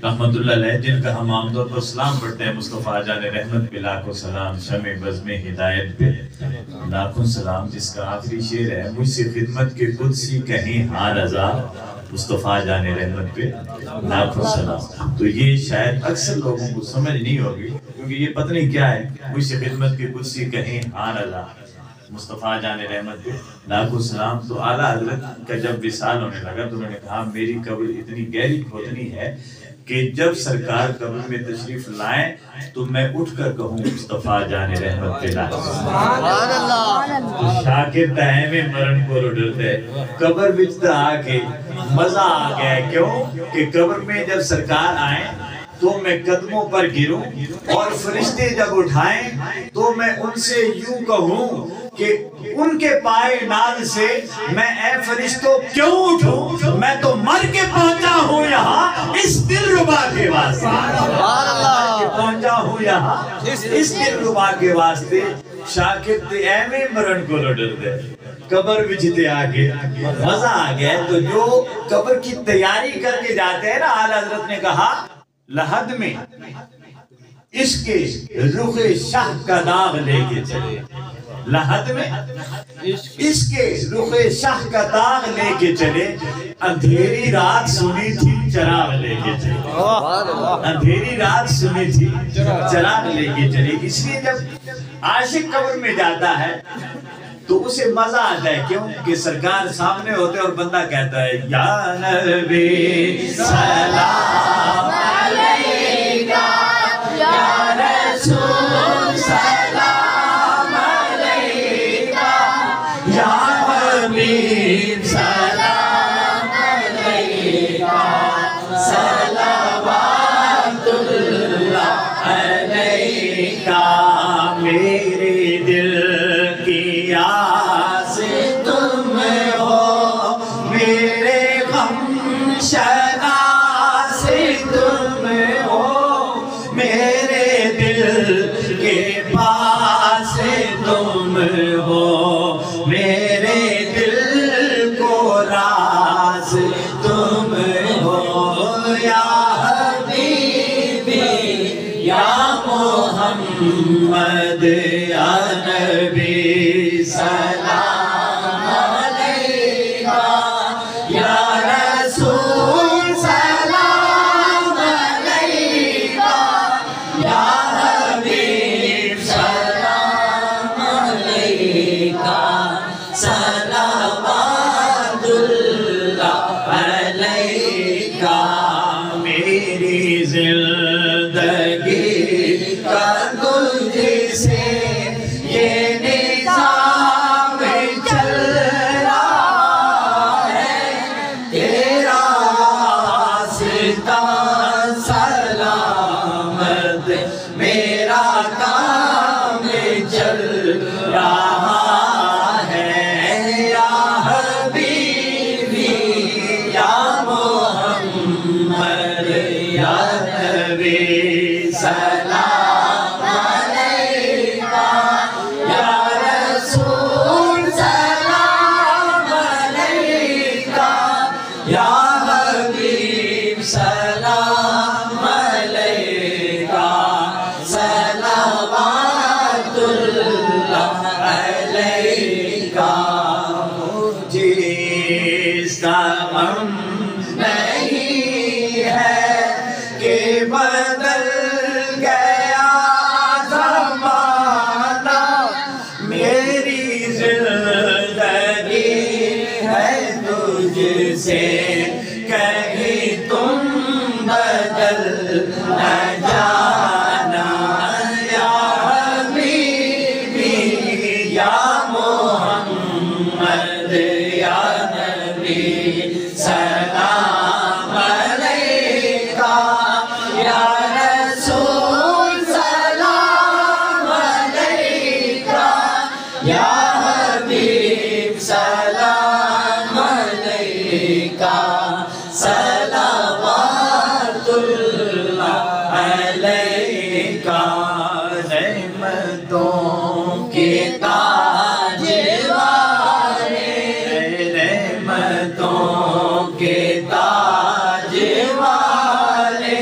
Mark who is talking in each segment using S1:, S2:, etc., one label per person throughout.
S1: رحمتullah علیہ، جن کا ہم عام طور پر سلام پڑھتے ہیں، مصطفیٰ جان رحمت پہ لاکھوں سلام، شمع بزم ہدایت پہ لاکھوں سلام، جس کا آخری شعر ہے مجھ سے خدمت کے قدسی کہیں ہاں رضا، مصطفیٰ جان رحمت پہ لاکھوں سلام۔ تو یہ شاید اکثر لوگوں کو سمجھ نہیں ہوگی، کیونکہ یہ پتہ نہیں کیا ہے، مجھ سے خدمت کے قدسی کہیں ہاں رضا، مصطفیٰ جان رحمت پہ لاکھوں سلام۔ تو اعلیٰ حضرت کا جب وصال ہونے لگا تو انہوں نے کہا میری قبر اتنی گہری کھودنی ہے کہ جب سرکار قبر میں تشریف لائیں تو میں اٹھ کر کہوں مصطفیٰ جان رحمت پہ لاکھوں سلام۔ شاکر میں مرن کو ڈرتے قبر بچتا آکے مزہ آ گیا، کیوں کہ قبر میں جب سرکار آئیں تو میں قدموں پر گروں، اور فرشتے جب اٹھائیں تو میں ان سے یوں کہوں کہ ان کے پائے ناز سے میں اے فرشتوں کیوں اٹھوں، میں تو مر کے پہنچا ہوں یہاں اس دل ربا کے واسطے، پہنچا ہوں یہاں اس دل ربا کے واسطے۔ شاکر تے ایویں مرن کو لڑ دے قبر بچتے آگے مزہ آ گیا۔ تو جو قبر کی تیاری کر کے جاتے ہیں نا، اعلیٰ حضرت نے کہا لحد میں اس کے رخ شاہ کا داغ لے کے چلے، لحد میں اس کے رخ شاہ کا داغ لے کے چلے، اندھیری رات سنی تھی چراغ لے کے چلے، اندھیری رات سنی تھی چراغ لے کے چلے۔ اس لیے جب عاشق قبر میں جاتا ہے تو اسے مزہ آتا ہے، کیوں کہ سرکار سامنے ہوتے اور بندہ کہتا ہے یا نبی سلام علیکہ، یا رسول سلام علیکہ، یا حبیب سلام علیکہ، صلوات اللہ علیکہ۔ میرے دل کی آس تم ہو، میرے غم شناس تم ہو، میرے دل کے پاس تم ہو، میرے دل کو راز تم ہو، یا حبیبی یا محمد یا نبی سلام علیکہ، یا رسول سلام علیکہ، یا حبیب سلام علیکہ، صلوات اللہ علیکہ۔ میری زندگی کا تجھ سے یہ نظام چل رہا ہے، تیرا واسطہ سلامت میرا کام چل رہا ہے، یا حبیبی یا محمد یا نبی سلام علیکہ، یا رسول سلام علیکہ، یا حبیب سلام علیکہ، صلوات اللہ علیکہ۔ مجھے اس کا غم نہیں ہے کہ بدل گیا زمانہ، میری زندگی ہے تجھ سے کہیں تم بدل نہ جانا، یا حبیبی یا محمد یا نبی سلام علیکہ، یا رسول سلام علیکہ، یا حبیب سلام علیکہ، صلوات اللہ علیکہ۔ رحمتوں کے تاج والے، رحمتوں کے تاج والے،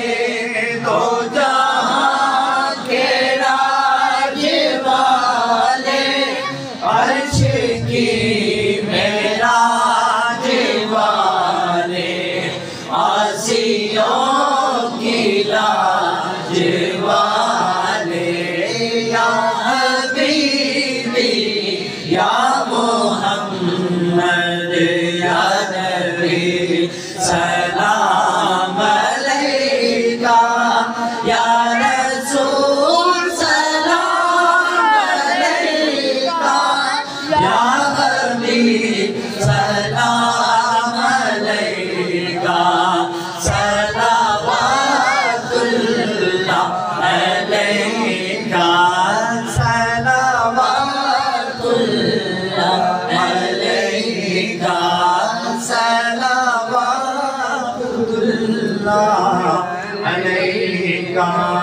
S1: اللہ علیکہ